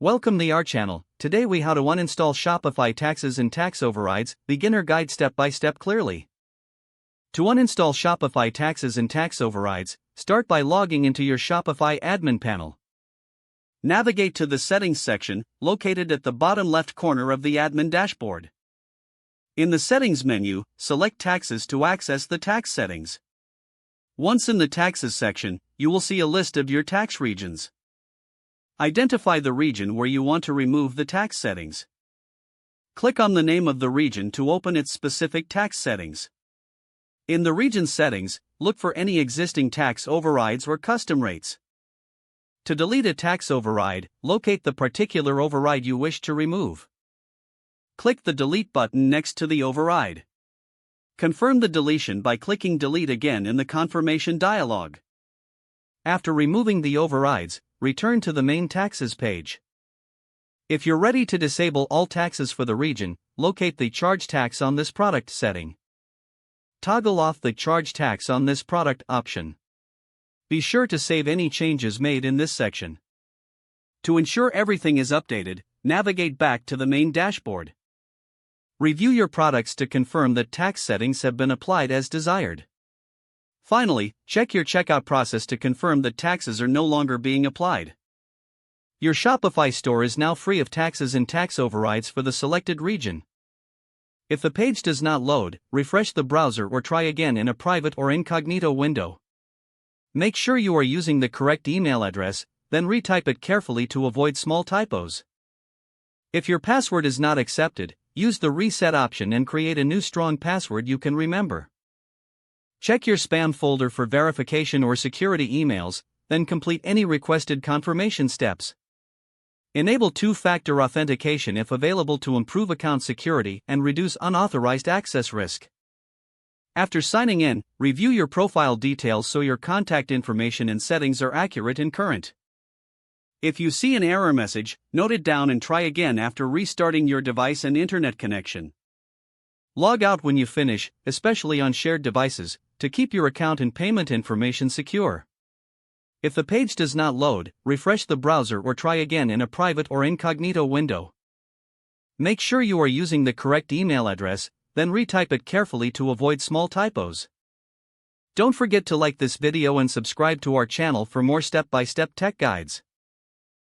Welcome to our channel. Today we how to uninstall Shopify taxes and tax overrides, beginner guide step by step clearly. To uninstall Shopify taxes and tax overrides, start by logging into your Shopify admin panel. Navigate to the settings section, located at the bottom left corner of the admin dashboard. In the settings menu, select taxes to access the tax settings. Once in the taxes section, you will see a list of your tax regions. Identify the region where you want to remove the tax settings. Click on the name of the region to open its specific tax settings. In the region settings, look for any existing tax overrides or custom rates. To delete a tax override, locate the particular override you wish to remove. Click the delete button next to the override. Confirm the deletion by clicking delete again in the confirmation dialog. After removing the overrides, return to the main taxes page. If you're ready to disable all taxes for the region, locate the charge tax on this product setting. Toggle off the charge tax on this product option. Be sure to save any changes made in this section. To ensure everything is updated, navigate back to the main dashboard. Review your products to confirm that tax settings have been applied as desired. Finally, check your checkout process to confirm that taxes are no longer being applied. Your Shopify store is now free of taxes and tax overrides for the selected region. If the page does not load, refresh the browser or try again in a private or incognito window. Make sure you are using the correct email address, then retype it carefully to avoid small typos. If your password is not accepted, use the reset option and create a new strong password you can remember. Check your spam folder for verification or security emails, then complete any requested confirmation steps. Enable two-factor authentication if available to improve account security and reduce unauthorized access risk. After signing in, review your profile details so your contact information and settings are accurate and current. If you see an error message, note it down and try again after restarting your device and internet connection. Log out when you finish, especially on shared devices, to keep your account and payment information secure. If the page does not load, refresh the browser or try again in a private or incognito window. Make sure you are using the correct email address, then retype it carefully to avoid small typos. Don't forget to like this video and subscribe to our channel for more step-by-step tech guides.